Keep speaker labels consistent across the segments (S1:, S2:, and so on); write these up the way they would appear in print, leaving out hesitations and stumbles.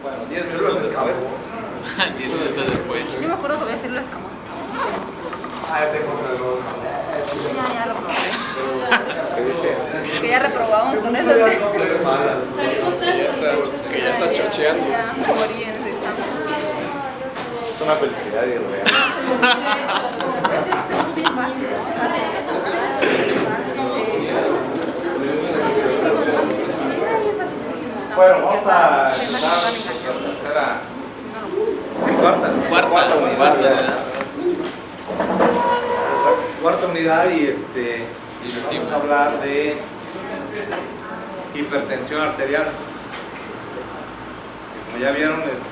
S1: Bueno, 10 minutos después.
S2: 10 minutos después.
S3: Yo me acuerdo que voy a hacer las camas.
S1: Ah, ya te encontré los
S3: Ya lo probé.
S1: ¿Qué dice?
S3: Que ya reprobamos con eso.
S2: Que ya estás chocheando.
S3: Ya me morí en ese examen.
S1: Es una felicidad irreal. Bueno, vamos a empezar la tercera. Cuarta unidad y vamos a hablar de hipertensión arterial. Como ya vieron, es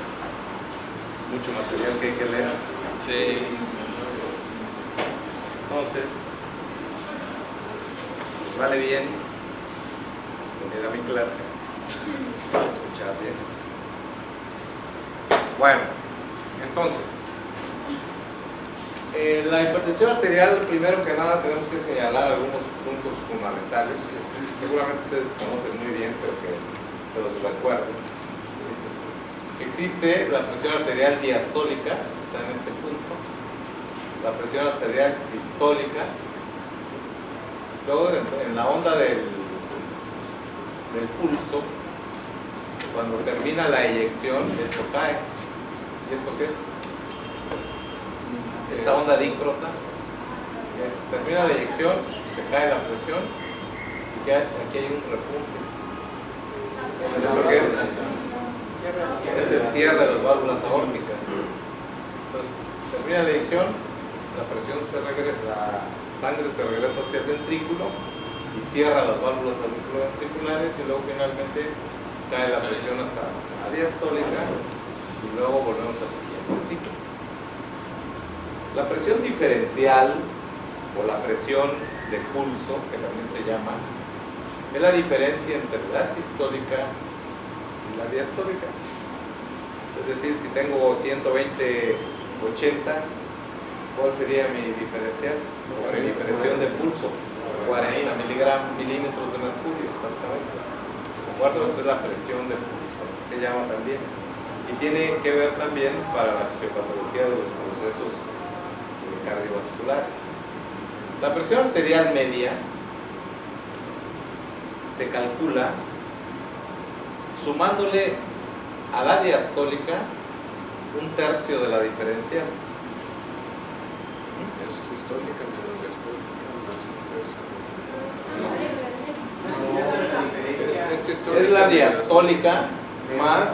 S1: mucho material que hay que leer.
S2: Sí.
S1: Entonces, vale bien venir a mi clase para escuchar bien. Bueno, entonces, la hipertensión arterial, primero que nada tenemos que señalar algunos puntos fundamentales que seguramente ustedes conocen muy bien, pero que se los recuerdo. Existe la presión arterial diastólica, está en este punto, la presión arterial sistólica, luego en la onda del pulso, cuando termina la eyección, esto cae. ¿Y esto qué es? Esta onda dícrota. Termina la eyección, se cae la presión y aquí hay un repunte. ¿Eso qué es? Es el cierre de las válvulas aórticas. Entonces, termina la eyección, la presión se regresa, la sangre se regresa hacia el ventrículo y cierra las válvulas auriculoventriculares y luego finalmente cae la presión hasta la diastólica y luego volvemos al siguiente ciclo. La presión diferencial o la presión de pulso, que también se llama, es la diferencia entre la sistólica y la diastólica. Es decir, si tengo 120/80, ¿cuál sería mi diferencial? Mi diferenciación de pulso, 40 milímetros de mercurio, exactamente. ¿De acuerdo? Esta es la presión de pulso, así se llama también. Y tiene que ver también para la fisiopatología de los procesos cardiovasculares. La presión arterial media se calcula sumándole a la diastólica 1/3 de la diferencial.
S2: Es sistólica menos diastólica.
S1: Es la diastólica más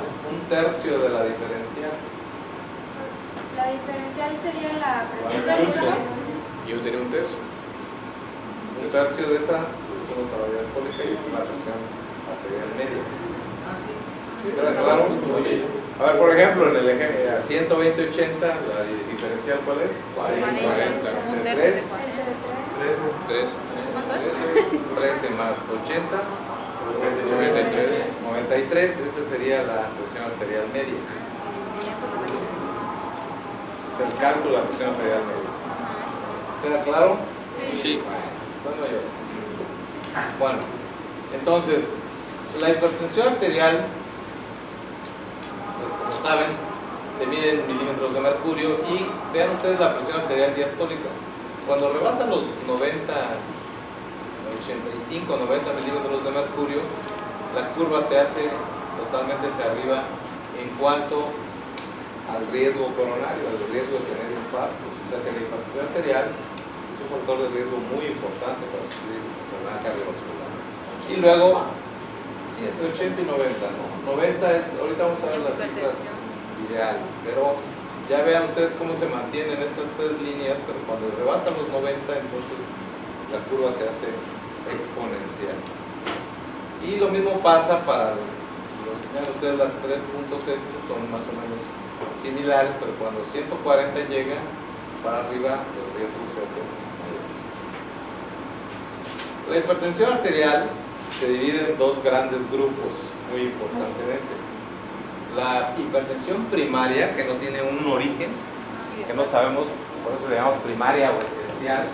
S1: 1/3 de la diferencial.
S4: La diferencial sería la presión
S1: El pulso.
S4: arterial.
S2: Yo sería 1/3.
S1: 1/3 de esa se suma a la diastólica y es la presión arterial media. ¿Queda claro? A ver, por ejemplo, en el eje a 120/80, la diferencial, ¿cuál es? 40.
S3: Un
S1: ¿De
S3: tercio de
S1: 3? 13 más 80. 93. Esa sería la presión arterial media. Es el cálculo de la presión arterial media. ¿Queda claro?
S2: Sí.
S1: Bueno, entonces, la hipertensión arterial, pues como saben, se mide en milímetros de mercurio y vean ustedes la presión arterial diastólica. Cuando rebasan los 85, 90 milímetros de mercurio, la curva se hace totalmente hacia arriba en cuanto al riesgo coronario, al riesgo de tener infartos. O sea que la hipertensión arterial es un factor de riesgo muy importante para sufrir enfermedad cardiovascular. Y luego, sí, entre 80 y 90, ¿no? 90 es, ahorita vamos a ver las cifras ideales, pero ya vean ustedes cómo se mantienen estas tres líneas, pero cuando rebasan los 90, entonces la curva se hace exponencial. Y lo mismo pasa para, vean ustedes, las 3 puntos estos son más o menos similares, pero cuando 140 llega para arriba, el riesgo se hace mayor. La hipertensión arterial se divide en dos grandes grupos, muy importantemente. La hipertensión primaria, que no tiene un origen, que no sabemos, por eso le llamamos primaria o esencial,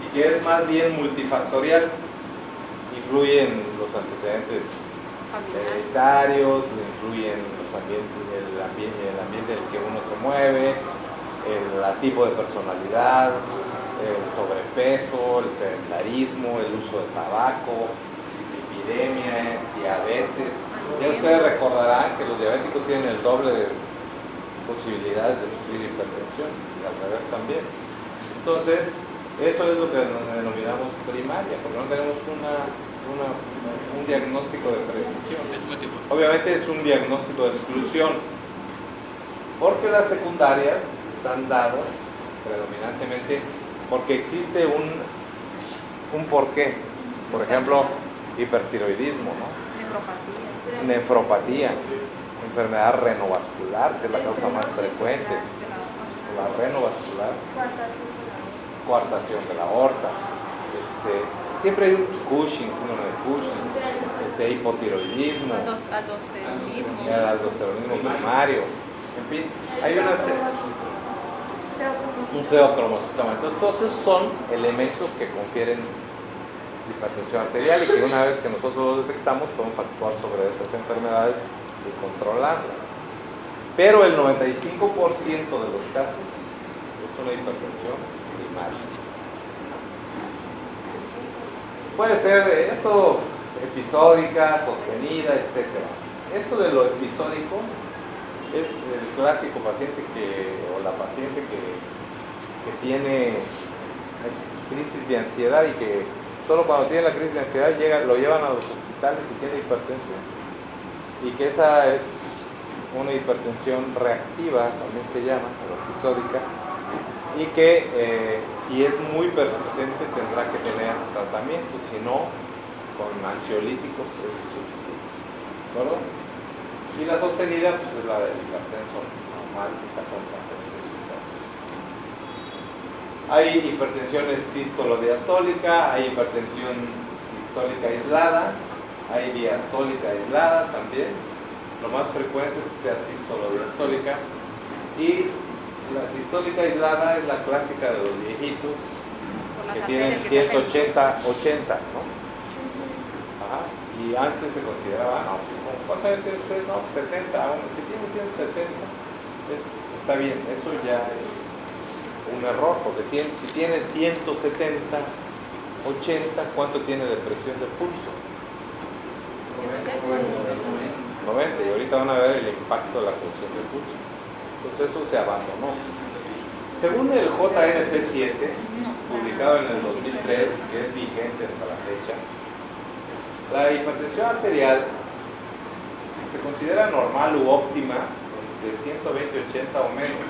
S1: y que es más bien multifactorial, influyen los antecedentes
S5: hereditarios, influyen los ambientes, el ambiente en el que uno se mueve, el tipo de personalidad, el sobrepeso, el sedentarismo, el uso de tabaco, epidemia, diabetes. Ya ustedes recordarán que los diabéticos tienen el doble de posibilidades de sufrir hipertensión y al revés también. Entonces, eso es lo que denominamos primaria, porque no tenemos un diagnóstico de precisión. Obviamente es un diagnóstico de exclusión, porque las secundarias están dadas predominantemente porque existe un porqué. Por ejemplo, hipertiroidismo, ¿no? Nefropatía, enfermedad renovascular, que es la causa más frecuente, la renovascular, coartación de la aorta, siempre hay un Cushing, síndrome de Cushing, hipotiroidismo, aldosteronismo primario, en fin, hay un feocromocitoma. Entonces, todos esos son elementos que confieren hipertensión arterial y que una vez que nosotros los detectamos podemos actuar sobre esas enfermedades y controlarlas. Pero el 95% de los casos es una hipertensión primaria. Puede ser esto episódica, sostenida, etc. Esto de lo episódico es el clásico paciente o la paciente que tiene crisis de ansiedad y que solo cuando tiene la crisis de ansiedad lo llevan a los hospitales y tiene hipertensión. Y que esa es una hipertensión reactiva, también se llama, o episódica, y que si es muy persistente tendrá que tener tratamiento, si no, con ansiolíticos es suficiente. ¿De acuerdo? Y la sostenida pues es la del hipertenso normal que está constantemente excitado. Hay hipertensión sístolo-diastólica, hay hipertensión sistólica aislada, hay diastólica aislada también. Lo más frecuente es que sea sístolo-diastólica. Y la sistólica aislada es la clásica de los viejitos que tienen 180, 80, ¿no? Ajá. Y antes se consideraba, no, pues, ¿cuántos años tiene usted? No, 70, bueno, si tiene 170, está bien, eso ya es un error, porque si tiene 170, 80, ¿cuánto tiene de presión de pulso? 90, y ahorita van a ver el impacto de la presión de pulso. Entonces eso se abandonó. Según el JNC7, publicado en el 2003, que es vigente hasta la fecha, la hipertensión arterial se considera normal u óptima de 120-80 o menos.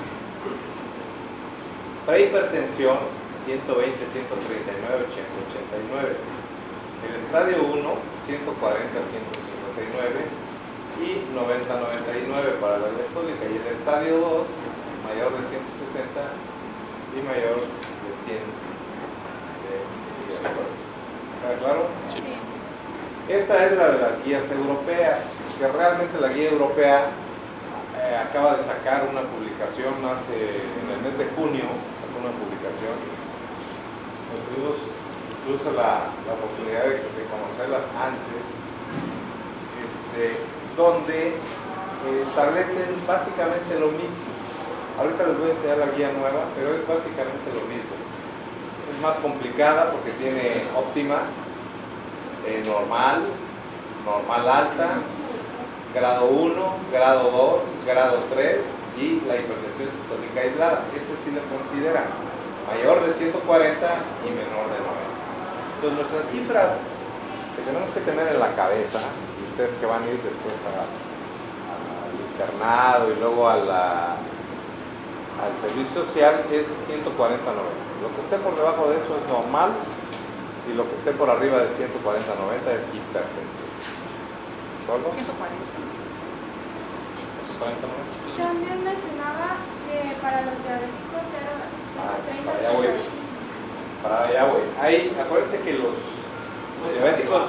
S5: Prehipertensión 120, 139, 80, 89. El estadio 1, 140, 159 y 90, 99 para la diastólica. Y el estadio 2, mayor de 160 y mayor de 100 de diastólica. ¿Está claro? Sí. Esta es la de las guías europeas, que realmente la guía europea acaba de sacar una publicación en el mes de junio, sacó una publicación. Tuvimos incluso la oportunidad de conocerlas antes, donde establecen básicamente lo mismo. Ahorita les voy a enseñar la guía nueva, pero es básicamente lo mismo. Es más complicada porque tiene óptima, normal, normal alta, grado 1, grado 2, grado 3 y la hipertensión sistólica aislada. Sí le consideran mayor de 140 y menor de 90. Entonces nuestras cifras que tenemos que tener en la cabeza, y ustedes que van a ir después al internado y luego al servicio social, es 140-90. Lo que esté por debajo de eso es normal, y lo que esté por arriba de 140-90 es hipertensión. ¿Solo? 140.
S4: También mencionaba que para los diabéticos era 130.
S5: Para allá voy. Acuérdense que los diabéticos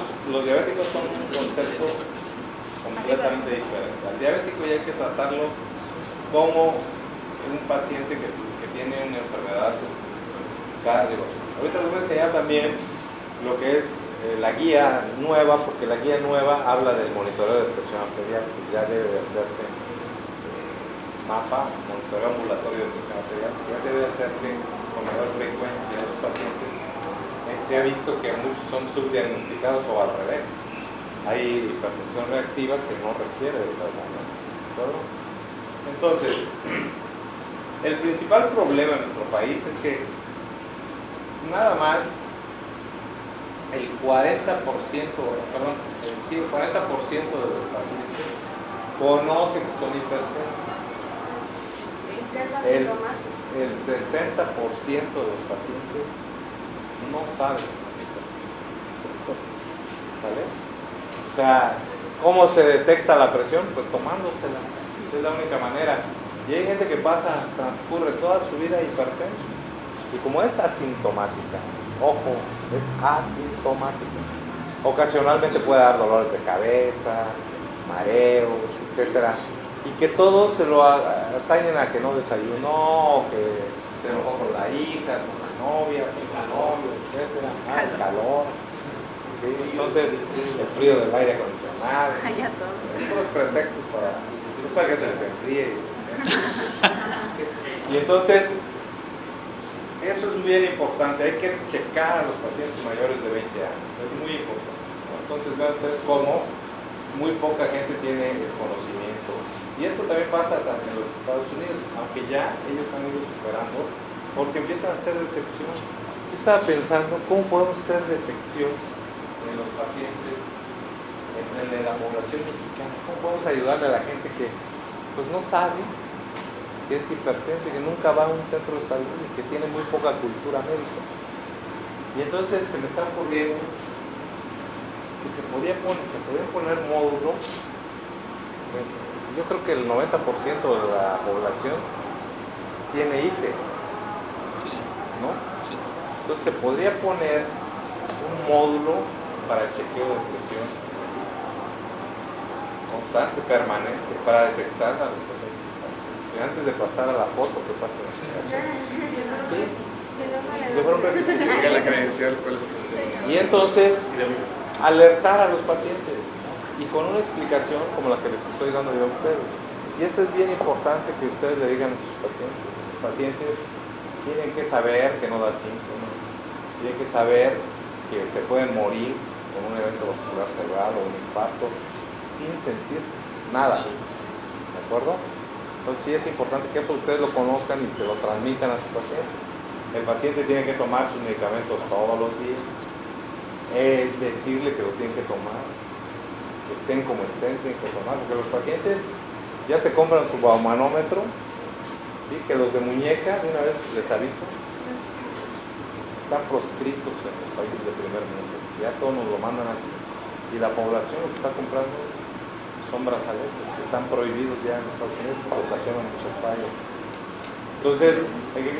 S5: son un concepto completamente diferente. Al diabético ya hay que tratarlo como un paciente que tiene una enfermedad cardiovascular. Ahorita les voy a enseñar también lo que es la guía nueva, porque la guía nueva habla del monitoreo de presión arterial, que ya debe de hacerse mapa, monitoreo ambulatorio de presión arterial, que ya debe de hacerse con mayor frecuencia en los pacientes. Se ha visto que muchos son subdiagnosticados o al revés. Hay hipertensión reactiva que no requiere de tratamiento. ¿De acuerdo? Entonces, el principal problema en nuestro país es que nada más el 40%, perdón, sí, el 40% de los pacientes conocen que son hipertensos. El 60% de los pacientes no saben que son hipertensos. ¿Sale? O sea, ¿cómo se detecta la presión? Pues tomándosela. Es la única manera. Y hay gente que transcurre toda su vida hipertenso. Y como es asintomática, ojo, es asintomática. Ocasionalmente puede dar dolores de cabeza, mareos, etcétera, y que todos se lo atañen a que no desayunó, o que se enojó con la hija, con la novia, con el novio, etcétera, el calor. ¿Sí? Entonces, el frío del aire acondicionado.
S3: Ya todo.
S5: Son los pretextos para que se les enfríe. Y entonces, eso es bien importante, hay que checar a los pacientes mayores de 20 años, es muy importante, ¿no? Entonces vean ustedes cómo muy poca gente tiene el conocimiento. Y esto también pasa en los Estados Unidos, aunque ya ellos han ido superando, porque empiezan a hacer detección. Yo estaba pensando, ¿cómo podemos hacer detección en los pacientes, en la población mexicana? ¿Cómo podemos ayudarle a la gente que pues no sabe que es hipertenso y que nunca va a un centro de salud y que tiene muy poca cultura médica? Y entonces se me está ocurriendo que se podían poner módulos. Yo creo que el 90% de la población tiene IFE, ¿no? Entonces se podría poner un módulo para el chequeo de presión constante, permanente, para detectar a los pacientes. Y antes de pasar a la foto, que pasen a ¿sí? Yo creo que sí.
S2: Diga la credencial, cuál es su función.
S5: Y entonces, alertar a los pacientes, ¿no? Y con una explicación como la que les estoy dando yo a ustedes. Y esto es bien importante que ustedes le digan a sus pacientes. Los pacientes tienen que saber que no da síntomas, tienen que saber que se pueden morir con un evento vascular cerebral o un infarto sin sentir nada. ¿De acuerdo? Entonces sí es importante que eso ustedes lo conozcan y se lo transmitan a su paciente. El paciente tiene que tomar sus medicamentos todos los días, decirle que lo tienen que tomar, estén como estén, tienen que tomar, porque los pacientes ya se compran su baumanómetro, ¿sí? Que los de muñeca, de una vez les aviso, están proscritos en los países de primer mundo, ya todos nos lo mandan aquí, y la población lo que está comprando son brazaletes que están prohibidos ya en Estados Unidos porque ocasionan muchas fallas. Entonces,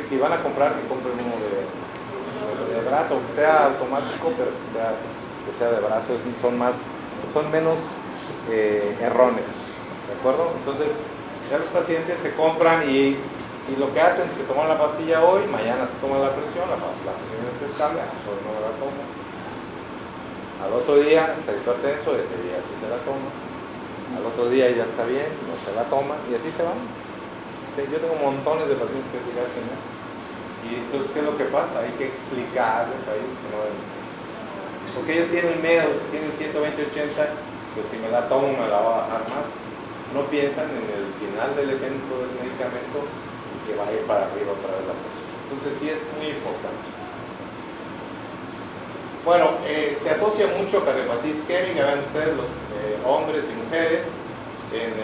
S5: si van a comprar, que compren uno de brazo, que sea automático, pero que sea de brazo, son menos erróneos, ¿de acuerdo? Entonces, ya los pacientes se compran y lo que hacen, se toman la pastilla hoy, mañana se toma la presión, la presión es estable, hoy no la tomo. Al otro día está hipertenso, ese día sí se la toma. Al otro día ya está bien, no se la toma y así se van. Yo tengo montones de pacientes que se hacen eso. Y entonces, ¿qué es lo que pasa? Hay que explicarles a ellos que no deben ser. Porque ellos tienen miedo, tienen 120, 80, pues si me la tomo me la va a bajar más. No piensan en el final del efecto del medicamento y que va a ir para arriba otra vez la presión. Entonces sí es muy importante. Bueno, se asocia mucho cardiopatía isquémica, vean ustedes, los hombres y mujeres, en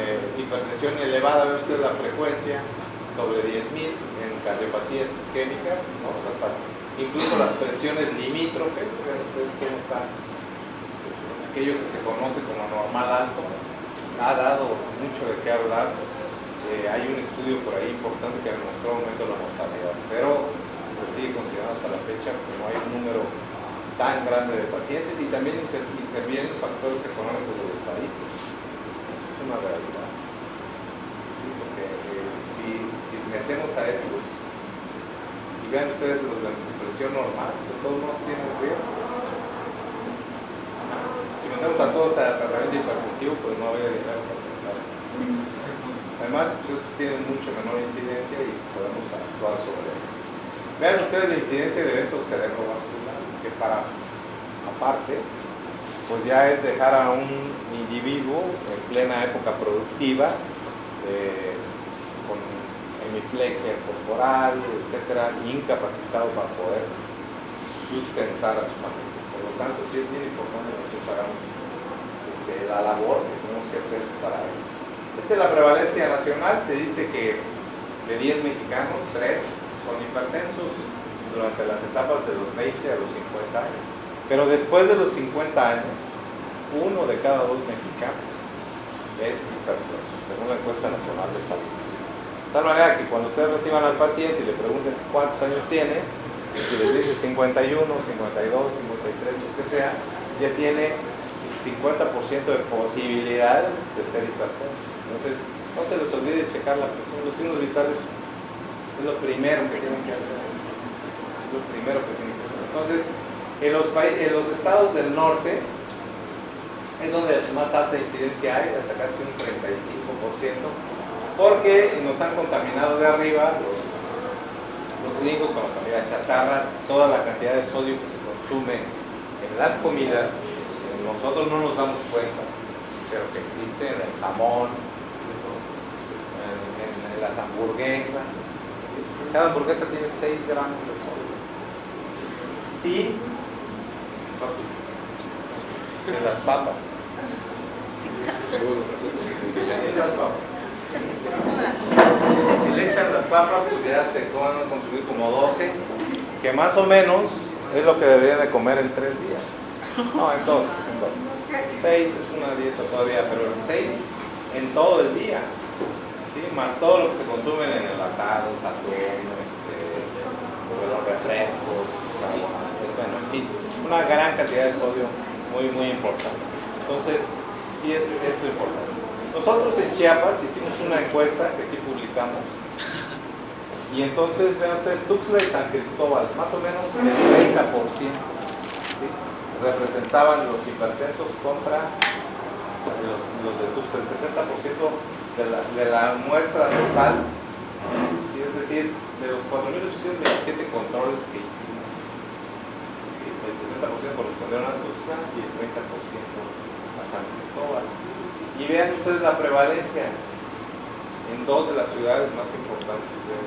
S5: hipertensión elevada, vean ustedes la frecuencia, sobre 10.000 en cardiopatías isquémicas, ¿no? O sea, incluso las presiones limítrofes, vean ustedes cómo está, aquello que se conoce como normal alto, ha dado mucho de qué hablar. Hay un estudio por ahí importante que demostró un aumento de la mortalidad, pero se sigue considerando hasta la fecha que no hay un número tan grande de pacientes y también intervienen factores económicos de los países. Eso es una realidad. ¿Sí? Porque si metemos a estos y vean ustedes los de presión normal, de todos modos tienen riesgo. metemos a todos a tratamiento hipertensivo, pues no había dinero para pensar. Además, pues estos tienen mucho menor incidencia y podemos actuar sobre ello. Vean ustedes la incidencia de eventos cerebrovasculares, que para aparte, pues ya es dejar a un individuo en plena época productiva, con hemiplegia corporal, etcétera, incapacitado para poder sustentar a su familia. Por lo tanto, sí es bien importante que nosotros hagamos la labor que tenemos que hacer para esto. Esta es la prevalencia nacional. Se dice que de 10 mexicanos, 3 son hipertensos durante las etapas de los 20 a los 50 años. Pero después de los 50 años, 1 de cada 2 mexicanos es hipertenso, según la encuesta nacional de salud. De tal manera que cuando ustedes reciban al paciente y le pregunten cuántos años tiene, si les dice 51, 52, 53, lo que sea, ya tiene 50% de posibilidades de ser hipertenso. Entonces, no se les olvide checar la presión. Los signos vitales es lo primero que tienen que hacer. Es lo primero que tienen que hacer. Entonces, en los estados del norte es donde más alta incidencia hay, hasta casi un 35%, porque nos han contaminado de arriba los gringos con la comida chatarra, toda la cantidad de sodio que se consume en las comidas, nosotros no nos damos cuenta, pero que existe en el jamón, en las hamburguesas. Cada hamburguesa tiene 6 gramos de sodio. Sí, en las papas. En las papas. Si le echan las papas, pues ya se van a consumir como 12, que más o menos es lo que deberían de comer en 3 días. No, en 2. 6 es una dieta todavía, pero en 6 en todo el día. ¿Sí? Más todo lo que se consume en enlatados, atún, los refrescos, bueno, en fin, una gran cantidad de sodio muy, muy importante. Entonces, sí es esto importante. Nosotros en Chiapas hicimos una encuesta que sí publicamos, y entonces vean ustedes, Tuxtla y San Cristóbal, más o menos el 30%, ¿sí? Representaban los hipertensos contra los de Tuxtla, el 70% de la muestra total, ¿sí? Es decir, de los 4.827 controles que hicimos, ¿sí? El 70% correspondieron a Tuxtla y el 30% a San Cristóbal. Y vean ustedes la prevalencia en 2 de las ciudades más importantes de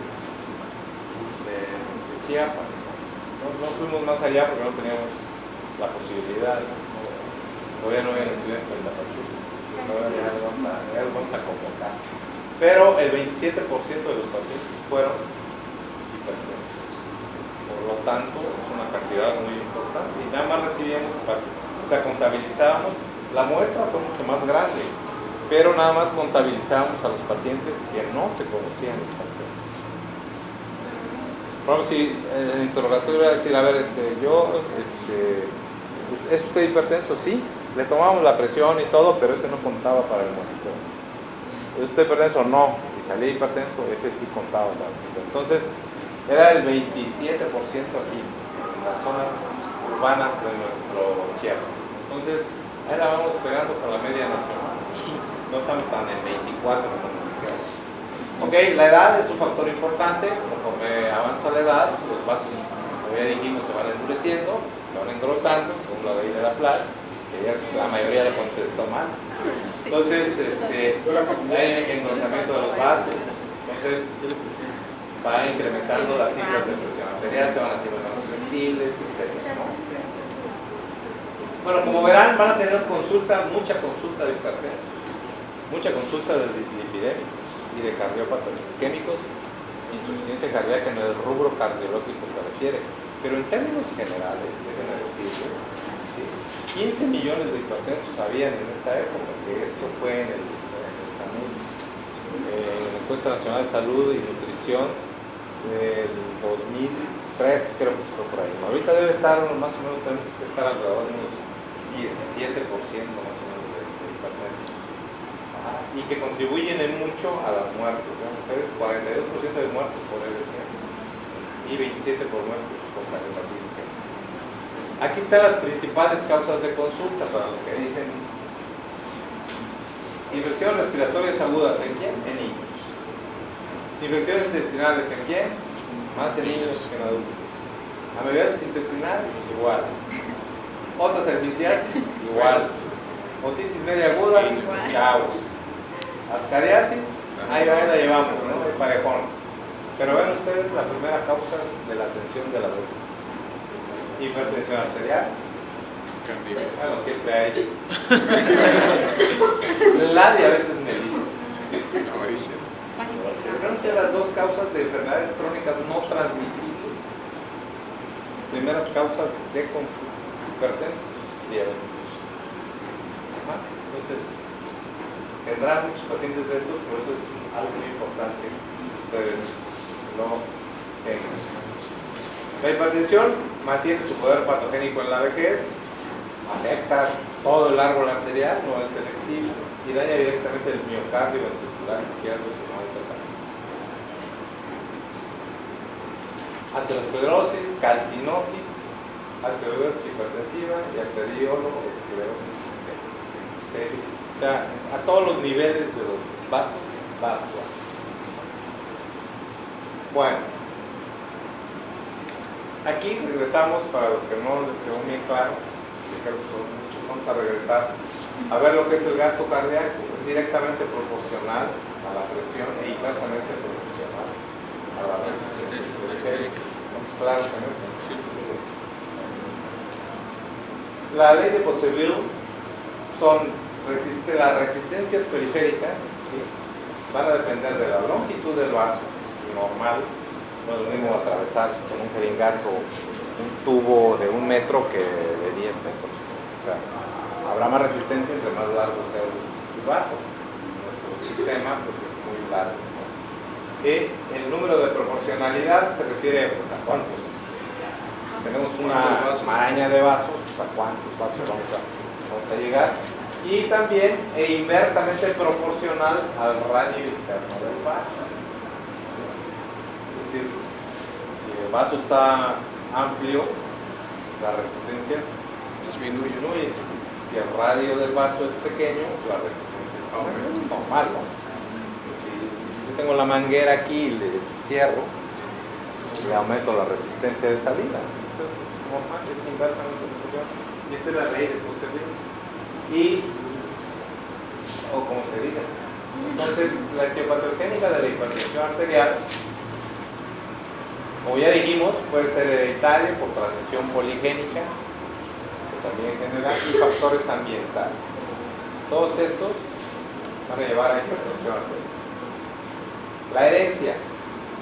S5: Chiapas. No fuimos más allá porque no teníamos la posibilidad, ¿no? Todavía no había estudiantes en Tapachula, ahora ya los vamos a convocar. Pero el 27% de los pacientes fueron hipertensos. Por lo tanto, es una cantidad muy importante. Y nada más recibíamos pacientes, o sea, contabilizábamos. La muestra fue mucho más grande, pero nada más contabilizábamos a los pacientes que no se conocían hipertensos. Por ejemplo, si en el interrogatorio iba a decir, a ver, ¿es usted hipertenso? Sí, le tomamos la presión y todo, pero ese no contaba para el muestreo. ¿Es usted hipertenso? No, y salía hipertenso, ese sí contaba para el muestreo. Entonces, era el 27% aquí, en las zonas urbanas de nuestro Chiapas. Entonces, ahí la vamos pegando con la media nacional. No estamos tan en 24 como nos dijeron. Ok, la edad es un factor importante. Conforme avanza la edad, los vasos, como ya dijimos, se van endureciendo, se van engrosando, según la ley de Laplace, que ya la mayoría le contestó mal. Entonces, hay engrosamiento de los vasos. Entonces, va incrementando las cifras de presión arterial, se van haciendo más flexibles, etc., ¿no? Bueno, como verán, van a tener mucha consulta de hipertensos, mucha consulta de dislipidémicos y de cardiópatas isquémicos, insuficiencia cardíaca en el rubro cardiológico se refiere. Pero en términos generales, déjenme decirles, ¿sí? 15 millones de hipertensos habían en esta época, que esto fue en el SAMUD, en la Encuesta Nacional de Salud y Nutrición del 2003, creo que fue por ahí. Ahorita debe estar más o menos, tenemos que estar alrededor de unos 17% más o menos de hipertensos, y que contribuyen en mucho a las muertes. Vean ustedes, 42% de muertos por LC y 27% por muertos por cardiopatía isquémica. Aquí están las principales causas de consulta para los que dicen infecciones respiratorias agudas ¿en quién? En niños. Infecciones intestinales ¿en quién? Más en niños que en adultos. Amebiasis intestinal, igual. Otocervitiasis, igual. Otitis media aguda, caos. Ascariasis, ahí la llevamos, ¿no? El parejón. Pero ven ustedes la primera causa de la atención del adulto. Hipertensión arterial. Bueno, siempre hay. La diabetes mellitus. Ven las dos causas de enfermedades crónicas no transmisibles. Primeras causas de consulta. Hipertensión, diabetes. Entonces, tendrán muchos pacientes de estos, por eso es algo muy importante que ustedes lo tengan. La hipertensión mantiene su poder patogénico en la vejez, afecta todo el árbol arterial, no es selectivo, y daña directamente el miocardio ventricular izquierdo si no hay tratamiento. Aterosclerosis, calcinosis, arteriosis hipertensiva y arteriolo-esclerosis sistémica. O sea, a todos los niveles de los vasos va a actuar. Bueno, aquí regresamos para los que no les quedó bien claro, que creo que son muchos, vamos a regresar a ver lo que es el gasto cardíaco. Es directamente proporcional a la presión e inversamente proporcional a la resistencia periférica. ¿Estamos claros en eso? La ley de Poisseville son las resistencias periféricas, ¿sí? Van a depender de la longitud del vaso normal. No es lo mismo atravesar con un jeringazo un tubo de 1 metro que de 10 metros. O sea, habrá más resistencia entre más largo sea el vaso. Nuestro sistema pues, es muy largo, ¿no? El número de proporcionalidad se refiere pues, a cuántos. Tenemos una maraña de vasos, pues, a cuántos vasos vamos a llegar. Y también inversamente proporcional al radio interno del vaso. Es decir, si el vaso está amplio, las resistencias disminuyen. Si el radio del vaso es pequeño, la resistencia es normal, ¿no? Si yo tengo la manguera aquí y le cierro, le aumento la resistencia de salida. Eso es normal, es inversamente proporcional. Y esta es la ley de Poisseville. O como se diga. Entonces, la etiopatogénica de la hipertensión arterial, como ya dijimos, puede ser hereditario por transmisión poligénica, que también genera, y factores ambientales. Todos estos van a llevar a hipertensión arterial. La herencia.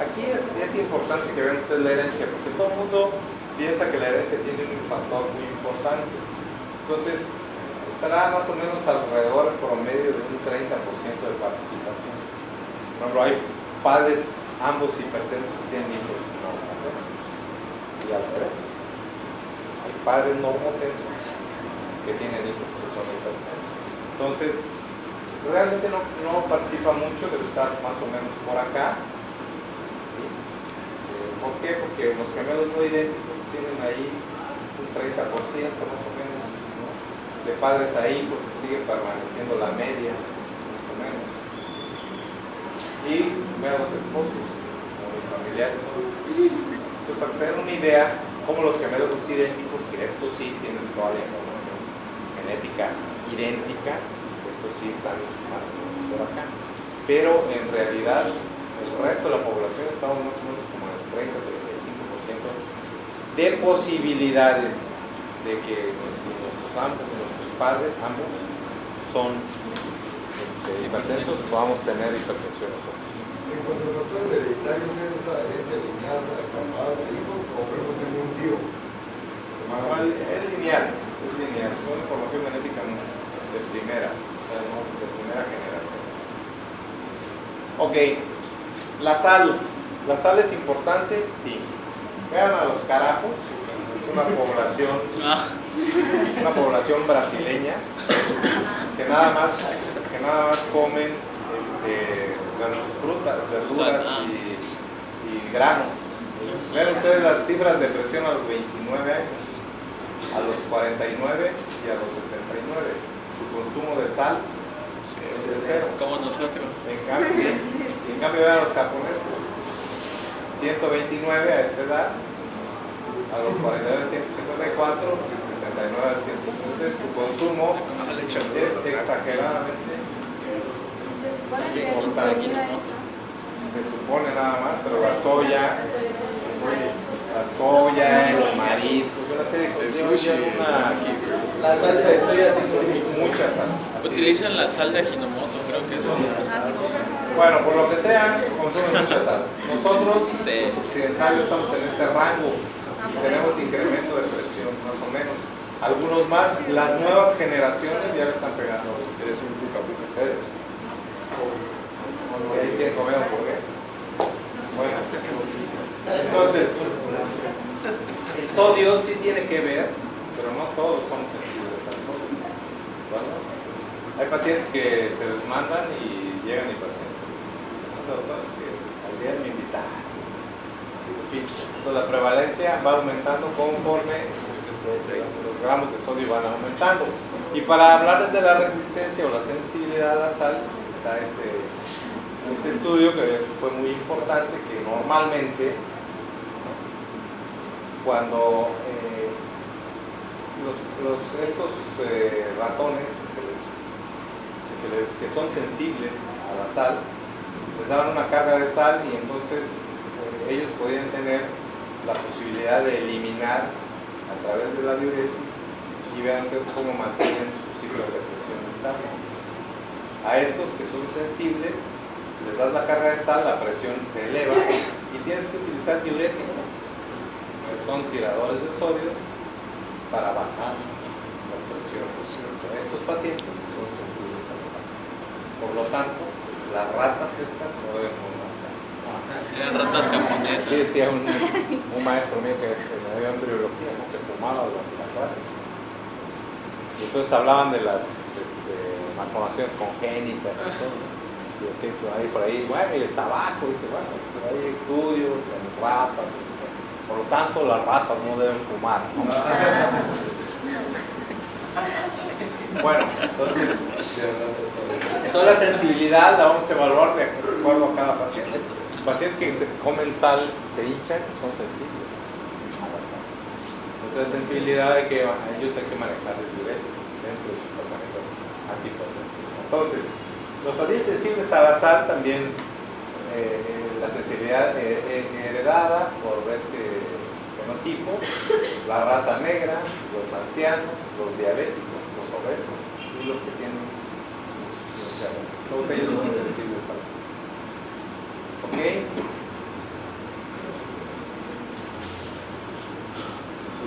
S5: Aquí es importante que vean ustedes la herencia, porque todo el mundo piensa que la herencia tiene un factor muy importante. Entonces, estará más o menos alrededor en promedio de un 30% de participación. Por ejemplo, hay padres, ambos hipertensos, que tienen hijos normotensos. Y al revés. Hay padres normotensos que tienen hijos que son hipertensos. Entonces, realmente no participa mucho, debe estar más o menos por acá. ¿Sí? ¿Por qué? Porque los gemelos no idénticos tienen ahí un 30% más o menos, ¿no? De padres a hijos, sigue permaneciendo la media, más o menos. Y vean los esposos, como los familiares son. Entonces, para tener una idea, como los gemelos son idénticos, que estos sí tienen toda la información genética idéntica, estos sí están más o menos por acá. Pero en realidad, el resto de la población estamos más o menos como en el 30-35% de posibilidades de que nuestros padres, ambos, son hipertensos, podamos tener hipertensión nosotros.
S6: En cuanto a los factores hereditarios, ¿es la herencia lineal de la papá del hijo o podemos tener un tío?
S5: Es lineal, es una información genética de primera generación. Ok, la sal es importante, sí. Vean a los carajos, es una población brasileña que nada más comen frutas, verduras y granos. Vean ustedes las cifras de presión a los 29 años. a los 49 y a los 69. Su consumo de sal es de 0.
S2: Como nosotros.
S5: En cambio, sí. Y en cambio vean los japoneses, 129 a esta edad, a los 49 154, de 69 a 156, su consumo es exageradamente
S4: Se supone que es
S5: importante.
S4: prohibida eso.
S5: Se supone nada más, pero la soya, el marisco, una serie de cosas,
S1: La salsa de soya tiene
S5: mucha sal.
S2: Utilizan la sal de Ajinomoto, creo que es
S5: Bueno, por lo que sea, consumen mucha sal. Nosotros,
S2: Sí.
S5: los occidentales, estamos en este rango y tenemos incremento de presión, más o menos. Algunos más, las nuevas generaciones ya le están pegando.
S2: Eres un buca buca.
S5: Ustedes. Si hay 100 comiendo por qué. Bueno, entonces, el sodio sí tiene que ver, pero no todos somos sensibles al sodio. ¿Verdad? Hay pacientes que se desmandan y llegan hipertensos. No sé, doctor, es que al día me invitaron. Entonces, la prevalencia va aumentando conforme los gramos de sodio van aumentando. Y para hablarles de la resistencia o la sensibilidad a la sal, está este estudio que fue muy importante, que normalmente, ¿no?, cuando estos ratones que son sensibles a la sal, les daban una carga de sal y entonces ellos podían tener la posibilidad de eliminar a través de la diuresis, y vean ustedes cómo mantienen sus ciclos de presión estables. A estos que son sensibles, les das la carga de sal, la presión se eleva y tienes que utilizar diuréticos, que son tiradores de sodio, para bajar las presiones. Estos pacientes son sensibles a la sal. Por lo tanto, las ratas estas no deben comer sal.
S2: Eran ratas japonesas.
S5: Sí, decía un maestro mío que me dio embriología, ¿no?, que fumaba durante la clase. Y entonces hablaban de las malformaciones congénitas y todo. Y decía por ahí, bueno, y el tabaco, dice, bueno, pues hay estudios en ratas, por lo tanto las ratas no deben fumar, ¿no? Bueno, entonces la sensibilidad la vamos a evaluar de acuerdo a cada paciente. Pacientes que comen sal se hinchan son sensibles a la sal. Entonces la sensibilidad a ellos hay que manejar el diurético dentro de su tratamiento antihipertensivo. Entonces, los pacientes sensibles a la sal también, la sensibilidad heredada por este fenotipo, la raza negra, los ancianos, los diabéticos, los obesos y los que tienen insuficiencia renal. Todos ellos son sensibles a la sal. ¿Ok?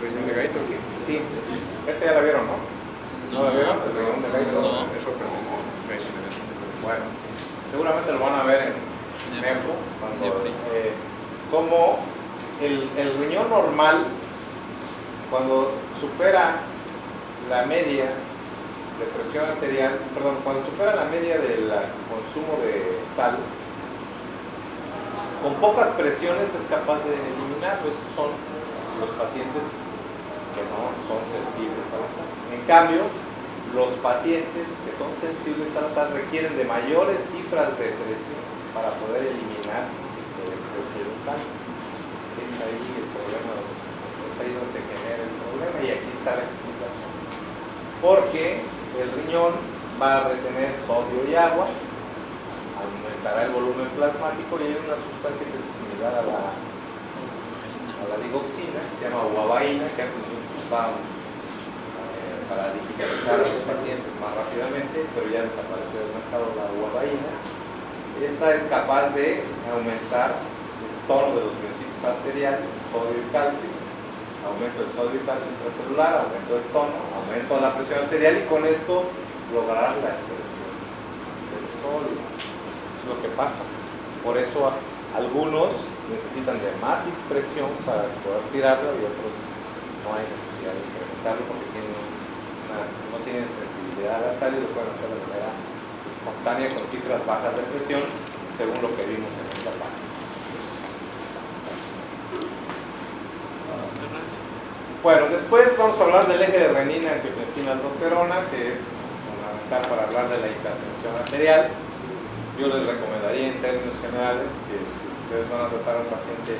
S2: ¿Riñón de gaito?
S5: Sí. Esa ya la vieron, ¿no? ¿No la vieron? El riñón de gaito.
S2: No, es sorprendente.
S5: Bueno, seguramente lo van a ver en Nepo, como el riñón normal, cuando supera la media de presión arterial, perdón, cuando supera la media del consumo de sal, con pocas presiones es capaz de eliminarlo. Estos son los pacientes que no son sensibles a la sal. En cambio, los pacientes que son sensibles a la sal requieren de mayores cifras de presión para poder eliminar el exceso de sal. Es ahí el problema, es ahí donde se genera el problema, y aquí está la explicación. Porque el riñón va a retener sodio y agua, aumentará el volumen plasmático, y hay una sustancia que es similar a la digoxina, que se llama guavaína, que antes usábamos para digitalizar a los pacientes más rápidamente, pero ya desapareció del mercado la guavaína. Esta es capaz de aumentar el tono de los miocitos arteriales, sodio y calcio, aumento del sodio y calcio intracelular, aumento del tono, aumento de la presión arterial, y con esto lograr la expresión del sodio. Es lo que pasa. Por eso algunos necesitan de más presión para poder tirarlo, y otros no hay necesidad de incrementarlo porque no tienen sensibilidad a la sal y lo pueden hacer de manera espontánea con cifras bajas de presión, según lo que vimos en esta página. Bueno, después vamos a hablar del eje de renina, angiotensina, aldosterona, que es fundamental para hablar de la hipertensión arterial. Yo les recomendaría en términos generales que si ustedes van a tratar a un paciente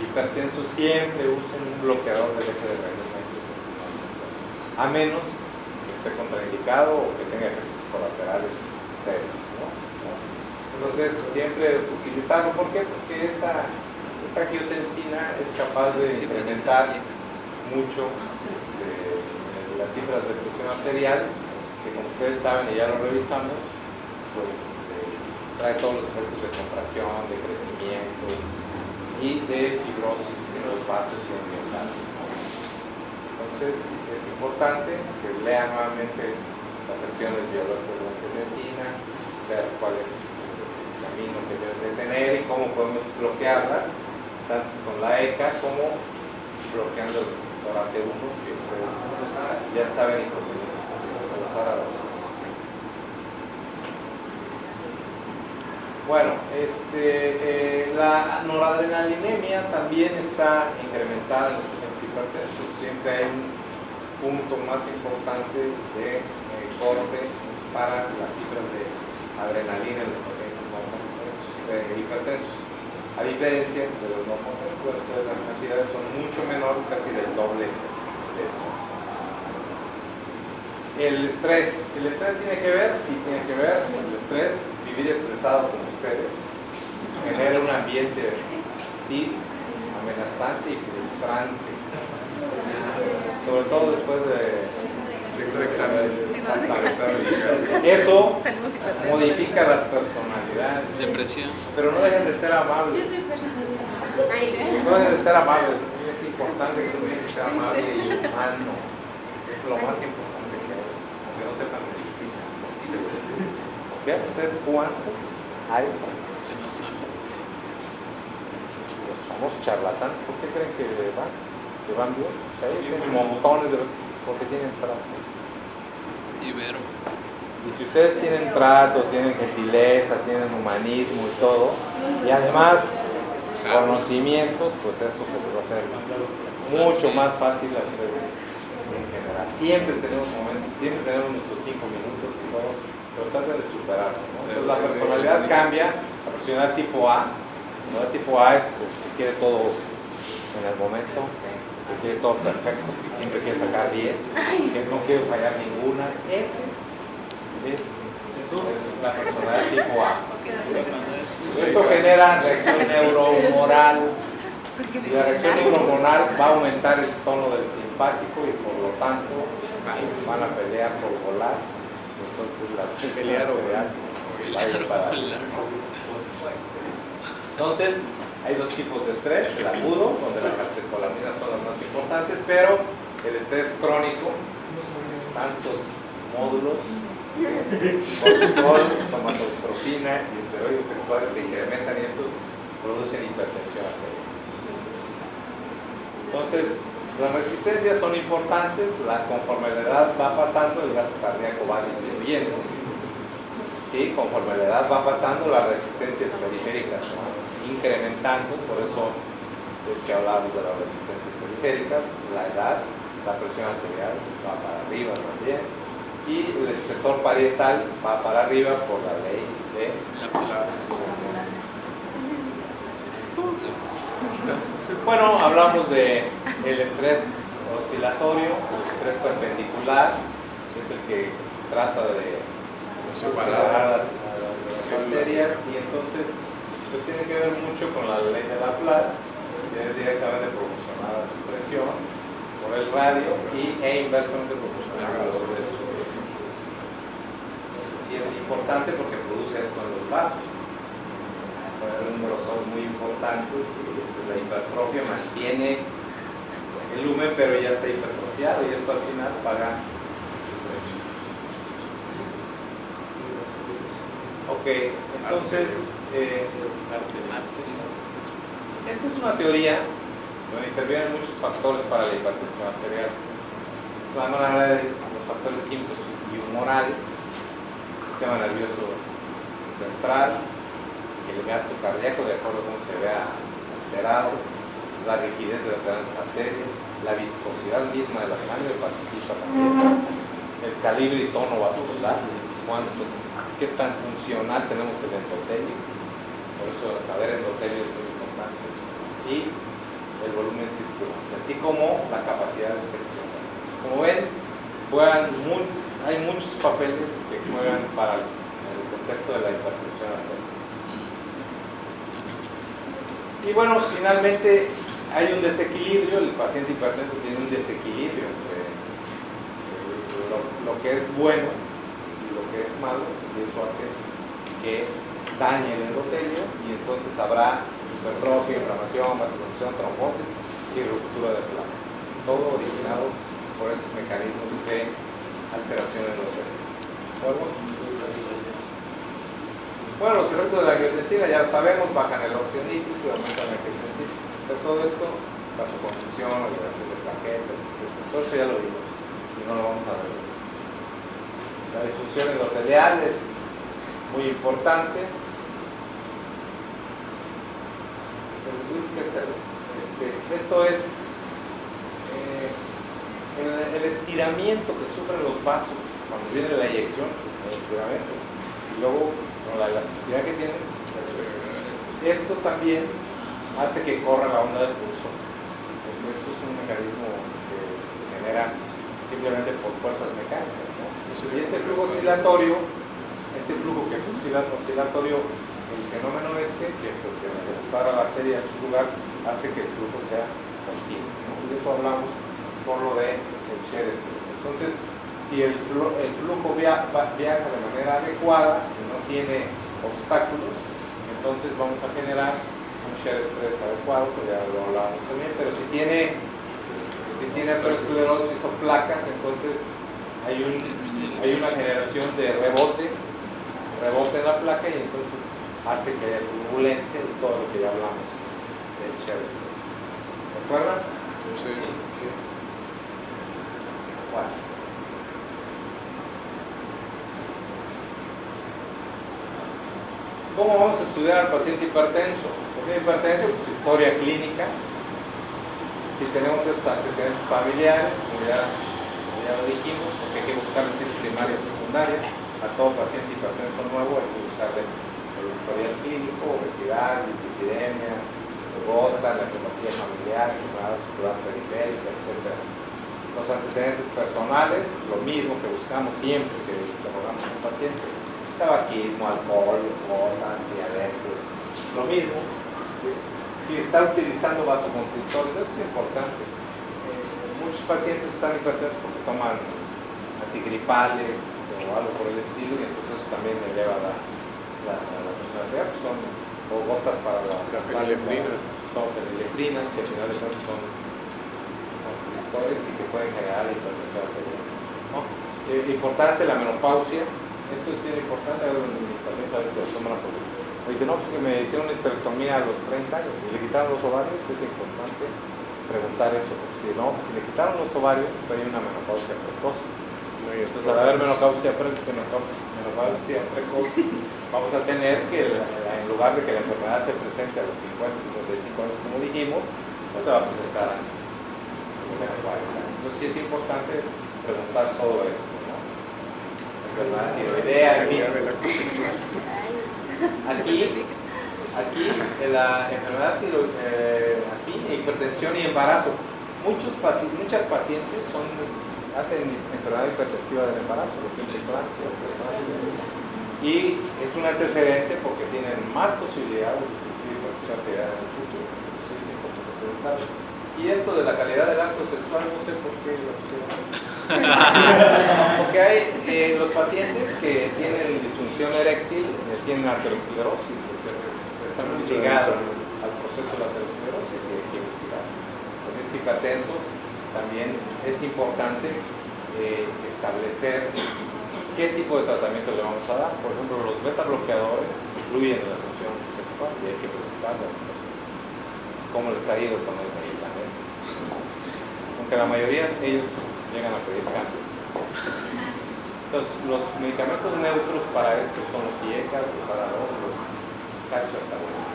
S5: hipertenso, siempre usen un bloqueador del eje de renina, angiotensina, aldosterona, a menos que esté contraindicado o que tenga efectos colaterales serios, ¿no? Entonces, siempre utilizarlo. ¿Por qué? Porque esta angiotensina es capaz de incrementar mucho las cifras de presión arterial, que como ustedes saben y ya lo revisamos, pues trae todos los efectos de contracción, de crecimiento y de fibrosis en los vasos y en miocardios. Entonces es importante que lean nuevamente las secciones biológicas de la angiotensina, ver cuál es el camino que deben de tener y cómo podemos bloquearlas, tanto con la ECA como bloqueando el receptor AT1, que ustedes ya saben y cómo usar a la dosis. Bueno, la noradrenalinemia también está incrementada en los pacientes hipertensos. Siempre hay un punto más importante de corte para las cifras de adrenalina en los pacientes hipertensos. A diferencia de los no contensos, las cantidades son mucho menores, casi del doble de eso. El estrés tiene que ver, sí tiene que ver, el estrés, vivir estresado como ustedes, genera un ambiente amenazante y frustrante, sobre todo después de eso modifica las personalidades,
S2: Depresión.
S5: pero no dejen de ser amables.
S4: Yo soy personalidad.
S5: No deben de ser amables, es importante que tienen que ser amable y humano, es lo más importante que hay, aunque no sepan medicina. ¿Vean ustedes cuántos hay? Los famosos charlatanes, ¿por qué creen que van? ¿Que van bien? Hay montones de porque tienen trato.
S2: Ibero.
S5: Y si ustedes tienen trato, tienen gentileza, tienen humanismo y todo, y además conocimientos, pues eso se les va a hacer mucho más fácil a ustedes en general. Siempre tenemos momentos, siempre tenemos nuestros 5 minutos y todo, pero traten de superarlo, ¿no? Entonces la personalidad cambia, la personalidad tipo A. La personalidad tipo A es que quiere todo en el momento, que quiere todo perfecto, que siempre quiere sacar 10, que no quiere fallar ninguna. Ese es la personalidad tipo A. Esto genera reacción neurohumoral. Y la reacción neurohumoral va a aumentar el tono del simpático y por lo tanto van a pelear por volar. Entonces la
S2: Pelear o volar.
S5: va a ir para arriba. Entonces hay dos tipos de estrés: el agudo, donde las catecolaminas son las más importantes, pero el estrés crónico, tantos módulos, cortisol, somatotropina y esteroides sexuales se incrementan y estos producen hipertensión arterial. Entonces, las resistencias son importantes, conforme la edad va pasando, el gasto cardíaco va disminuyendo. ¿Sí? Conforme la edad va pasando, las resistencias periféricas van incrementando, por eso es que hablamos de las resistencias periféricas, la edad, la presión arterial va para arriba también, y el espesor parietal va para arriba por la ley de Bueno, hablamos de el estrés oscilatorio, el estrés perpendicular, que es el que trata de separar las arterias, y entonces pues tiene que ver mucho con la ley de Laplace, que es directamente proporcional a su presión por el radio e inversamente proporcional a la doblez de su presión. Entonces sí es importante porque produce esto en los vasos. Puede haber un grosor muy importante, la hipertrofia mantiene el lumen, pero ya está hipertrofiado y esto al final paga su precio. Ok, entonces esta es una teoría donde intervienen muchos factores para la hipertensión arterial. Van a hablar de los factores químicos y humorales, sistema nervioso central, el gasto cardíaco de acuerdo a cómo se vea alterado, la rigidez de las grandes arterias, la viscosidad misma de la sangre participa también, el calibre y tono vascular, qué tan funcional tenemos el endotelio, por eso saber endotelio es muy importante, y el volumen circulante, así como la capacidad de expresión. Como ven, hay muchos papeles que juegan para el contexto de la hipertensión arterial. Y bueno, finalmente hay un desequilibrio, el paciente hipertenso tiene un desequilibrio entre lo que es bueno y lo que es malo, y eso hace que dañe el endotelio, y entonces habrá hipertrofia, inflamación, vasodilatación, trombosis y ruptura de placa. Todo originado por estos mecanismos de alteración endotélica. ¿De acuerdo? Bueno, los efectos de la angiotensina ya sabemos, bajan el óxido nítrico y aumentan la eficiencia. Todo esto, vasoconstricción, liberación de plaquetas, etc. Todo eso ya lo vimos y no lo vamos a ver. La disfunción endotelial es muy importante. Esto es el estiramiento que sufren los vasos cuando viene la eyección, el estiramiento, y luego con la elasticidad que tienen. Esto también hace que corra la onda del pulso. Esto es un mecanismo que se genera simplemente por fuerzas mecánicas, ¿no? Y este flujo oscilatorio, este flujo que es oscilatorio, el fenómeno que es el de regresar a la arteria a su lugar, hace que el flujo sea continuo, ¿no? Y de eso hablamos por lo de el shear stress. Entonces, si el flujo viaja de manera adecuada y no tiene obstáculos, entonces vamos a generar un shear stress adecuado, pues ya lo hablábamos también, pero si tiene aterosclerosis o placas, entonces hay una generación de rebote en la placa, y entonces hace que haya turbulencia y todo lo que ya hablamos del shear stress. ¿Se acuerdan?
S2: Sí.
S5: Bueno. ¿Cómo vamos a estudiar al paciente hipertenso? El paciente hipertenso, pues historia clínica. Si tenemos estos antecedentes familiares, como ya lo dijimos, porque hay que buscar ciencias primarias y secundarias. A todo paciente hipertenso nuevo hay que buscarle el historial clínico, obesidad, dislipidemia, gota, la hepatología familiar, enfermedad vascular periférica, etc. Los antecedentes personales, lo mismo que buscamos siempre que interrogamos a un paciente: tabaquismo, alcohol, gota, diabetes, lo mismo. ¿Sí? Si está utilizando vasoconstrictores, eso es importante. Muchos pacientes están hipertensos porque toman antigripales o algo por el estilo, y entonces eso también eleva la presión arterial, pues son gotas para la fenilefrina, son fenilefrinas que al final de cuentas son constrictores y que pueden generar hipertensión arterial, ¿no? Importante la menopausia. Esto es bien importante. A mis pacientes a veces se toman la política. Me dicen, no, pues que me hicieron una histerectomía a los 30 años y le quitaron los ovarios. Es importante preguntar eso, porque si le quitaron los ovarios, pues hay una menopausia precoz. Entonces, al haber menopausia precoz, vamos a tener que, en lugar de que la enfermedad se presente a los 50, 55 años, como dijimos, pues se va a presentar antes. Entonces, sí es importante preguntar todo esto, ¿no? Enfermedad tiroidea, aquí la enfermedad aquí hipertensión y embarazo. Muchas pacientes hacen enfermedad hipertensiva del embarazo, lo que es eclampsia, y es un antecedente porque tienen más posibilidades de sufrir hipertensión arterial en el futuro. Entonces es importante preguntarlo. Y esto de la calidad del acto sexual, no sé por qué lo pusieron. Porque hay los pacientes que tienen disfunción eréctil, tienen arteriosclerosis, o sea, están muy ligados al proceso de la arteriosclerosis, y hay que investigar. Los pacientes hipertensos también es importante establecer qué tipo de tratamiento le vamos a dar. Por ejemplo, los beta bloqueadores incluyen la función sexual y hay que preguntarle a los pacientes cómo les ha ido con el medicamento. Aunque la mayoría de ellos llegan a pedir cambio. Entonces, los medicamentos neutros para esto son los IECA, los ARA2, los calcioalcaloides.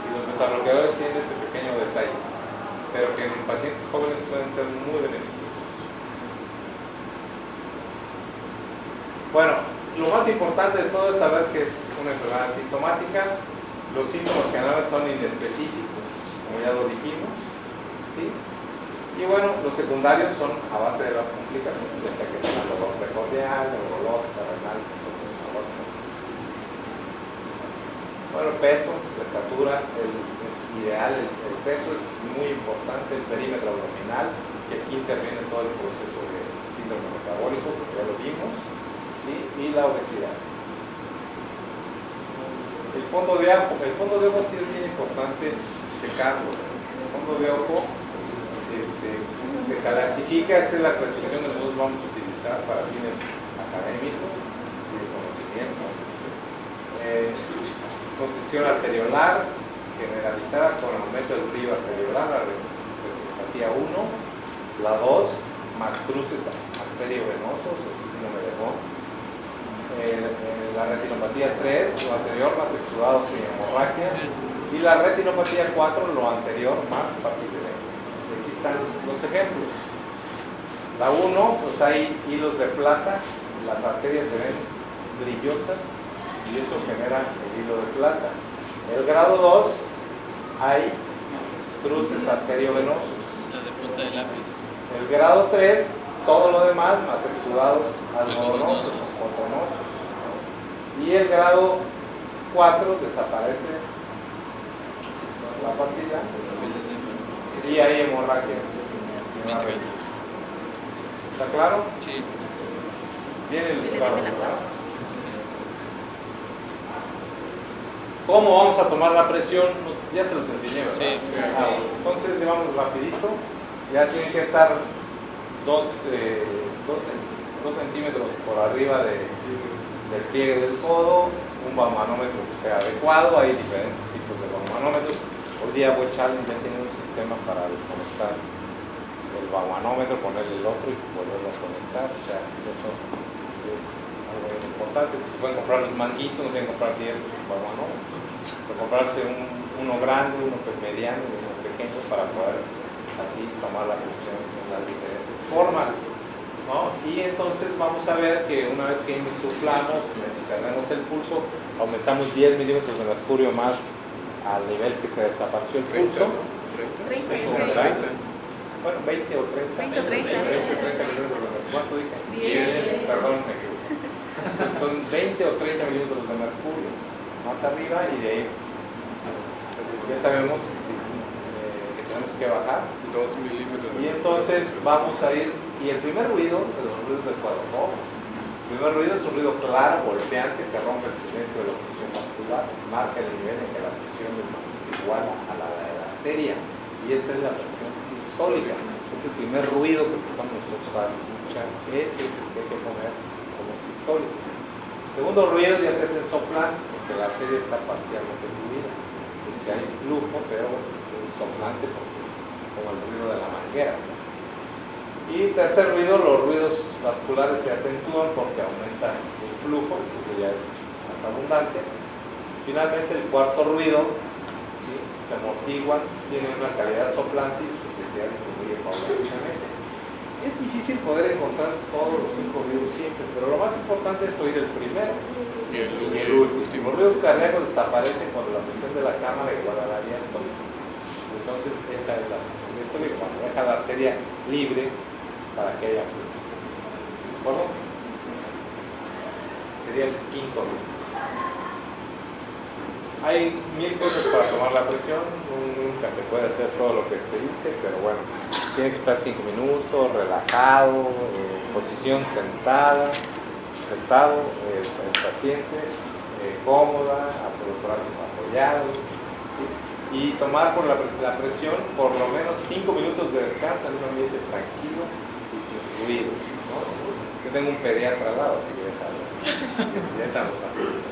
S5: Y los metabloqueadores tienen este pequeño detalle. pero que en pacientes jóvenes pueden ser muy beneficiosos. Bueno, lo más importante de todo es saber que es una enfermedad asintomática. Los síntomas generales son inespecíficos, como ya lo dijimos, ¿sí? Y bueno, los secundarios son a base de las complicaciones, ya sea que tengan dolor precordial, neurológica, renal, aortas. Bueno, el peso, la estatura, es ideal, el peso es muy importante, el perímetro abdominal, que aquí interviene todo el proceso de síndrome metabólico, porque ya lo vimos, ¿sí? Y la obesidad. El fondo de ojo sí es bien importante checarlo. El fondo de ojo se clasifica, esta es la clasificación que nosotros vamos a utilizar para fines académicos y de conocimiento. Constricción arteriolar generalizada con aumento del brillo arteriolar, la retinopatía 1, la 2, más cruces arteriovenosos, o síndrome de Von. La retinopatía 3, lo anterior más exudados y hemorragias, y la retinopatía 4, lo anterior más partículas. Aquí están los ejemplos. La 1, pues hay hilos de plata, las arterias se ven brillosas y eso genera el hilo de plata. El grado 2, hay cruces arteriovenosos.
S2: La de punta de lápiz.
S5: El grado 3, todo lo demás más exudados algodonosos o cotonosos. Y el grado 4 desaparece la partida y hay hemorragias. ¿Está claro?
S2: Sí.
S5: Bien ilustrado, ¿verdad? ¿Cómo vamos a tomar la presión? Ya se los enseñé, ¿verdad?
S2: Sí.
S5: Entonces llevamos rapidito. Ya tienen que estar 2 centímetros por arriba del pliegue del codo, un baumanómetro que sea adecuado. Hay diferentes tipos de baumanómetros. Hoy día Web Challenge ya tiene un sistema para desconectar el baumanómetro, ponerle el otro y volverlo a conectar. O sea, eso es algo muy importante. Se pueden comprar los manguitos, no tienen que comprar 10 baumanómetros. Pueden comprarse uno grande, uno mediano y uno pequeño para poder así tomar la presión en las diferentes formas, ¿no? Y entonces vamos a ver que una vez que insuflamos, perdemos el pulso, aumentamos 10 milímetros de mercurio más al nivel que se desapareció el pulso.
S3: 30.
S5: Bueno, 20 o 30.
S3: 20 o 30.
S5: 30 milímetros de mercurio. ¿Cuánto dije?
S3: 10.
S5: Perdón, me equivoqué. Entonces son 20 o 30 milímetros de mercurio más arriba y de ahí ya sabemos que tenemos que bajar.
S1: 2 milímetros.
S5: Y entonces vamos a ir, y el primer ruido, de los ruidos del cuadro rojo, el primer ruido es un ruido claro, golpeante, que rompe el silencio de la oclusión vascular, marca el nivel en que la presión del paciente iguala a la de la arteria, y esa es la presión sistólica. Es el primer ruido que empezamos nosotros a escuchar, ese es el que hay que poner como sistólico. El segundo ruido ya se hacen soplantes, porque la arteria está parcialmente fluida, entonces hay flujo, pero es soplante porque es como el ruido de la manguera. Y tercer ruido, los ruidos vasculares se acentúan porque aumenta el flujo, que ya es más abundante. Finalmente el cuarto ruido, ¿sí?, se amortiguan, tiene una calidad soplante y su intensidad disminuye paulatinamente. Es difícil poder encontrar todos los 5 ruidos siempre, pero lo más importante es oír el primero y el último. Los ruidos cardíacos desaparecen cuando la presión de la cámara iguala a la diastólica. Entonces esa es la presión diastólica, cuando deja la arteria libre para que haya flujo. ¿De acuerdo? Sería el quinto ruido. Hay 1000 cosas para tomar la presión, nunca se puede hacer todo lo que se dice, pero bueno, tiene que estar 5 minutos, relajado, posición sentado, el paciente, cómoda, con los brazos apoyados, ¿sí? Y tomar por la presión por lo menos 5 minutos de descanso en un ambiente tranquilo y sin ruidos, ¿no? Yo tengo un pediatra al lado, así que ya saben, ya están los pacientes.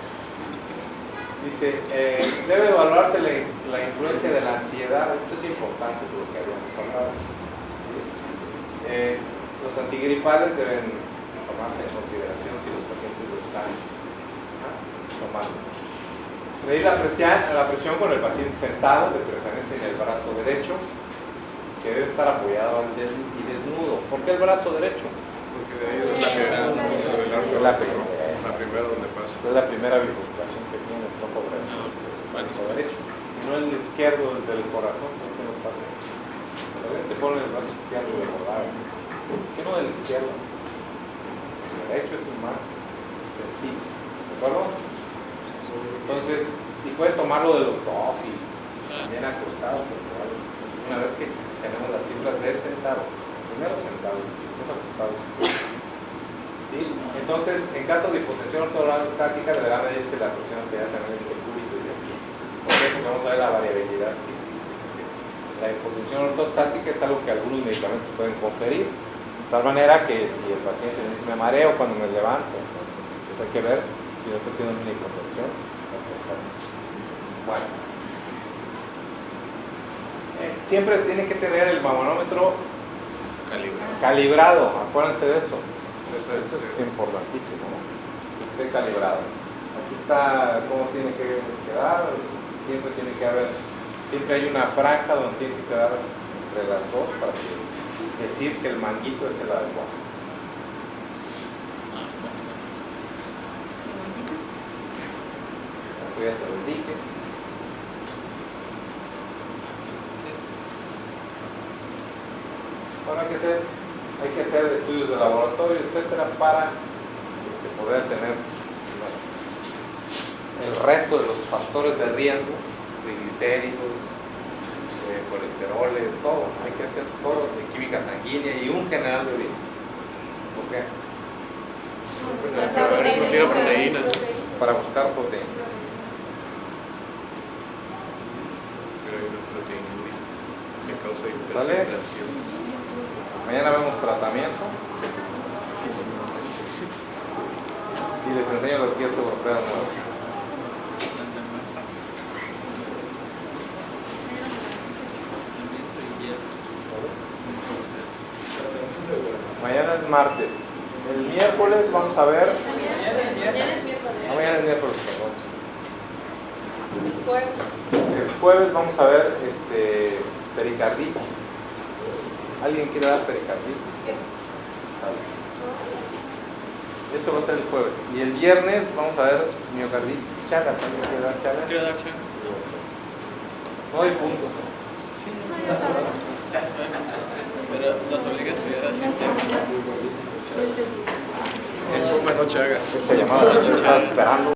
S5: Dice, debe evaluarse la influencia de la ansiedad. Esto es importante por lo que habíamos hablado, ¿sí? Los antigripales deben tomarse en consideración si los pacientes lo están tomando. Medir la presión con el paciente sentado, de preferencia en el brazo derecho. que debe estar apoyado y desnudo. ¿Por qué el brazo derecho?
S3: Porque de ahí es la que
S5: Es la
S3: primera donde pasa.
S5: Es la primera bifurcación que tiene el tronco derecho. Y no el izquierdo, el del corazón, no se nos pasa. Te pone el brazo izquierdo de rodar. ¿Por qué no del izquierdo? El derecho es el más sencillo. ¿De acuerdo? Entonces, y puede tomarlo de los dos y también acostado, pues, una vez que tenemos las cifras de sentado, primero sentado, después acostado. ¿Sí? Entonces, en caso de hipotensión ortostática deberá medirse la presión arterial también de cúbito y de pie. ¿Por qué? Porque vamos a ver la variabilidad si existe. La hipotensión ortostática es algo que algunos medicamentos pueden conferir, de tal manera que si el paciente me dice me mareo cuando me levanto, pues hay que ver si no está haciendo una hipotensión ortostática. Bueno, siempre tiene que tener el mamonómetro calibrado, acuérdense de eso. Eso es importantísimo, ¿no? Que esté calibrado. Aquí está cómo tiene que quedar, siempre tiene que haber, siempre hay una franja donde tiene que quedar entre las dos para decir que el manguito es el adecuado. Esto ya se lo dije. Bueno, hay que hacer estudios de laboratorio, etcétera, para poder tener el resto de los factores de riesgo, triglicéridos, colesteroles, todo. Hay que hacer todo de química sanguínea y un general de orina. ¿Por qué?
S2: Para ver si contiene proteínas.
S5: Para buscar proteínas.
S3: Pero hay una proteína que causa
S5: ¿Sale?
S3: hipertensión.
S5: Mañana vemos tratamiento y les enseño los guías europeos nuevos. Mañana es martes. El miércoles vamos a ver. No, mañana es miércoles, perdón. El jueves vamos a ver pericarditis. ¿Alguien quiere dar pericarditis? Eso va a ser el jueves. Y el viernes vamos a ver miocarditis. Chagas. ¿Alguien quiere dar chagas?
S2: Quiero dar chagas.
S5: No hay puntos.
S2: Pero nos obliga a estudiar así.
S3: En Puma no chagas.
S5: Esta llamada la estaba esperando.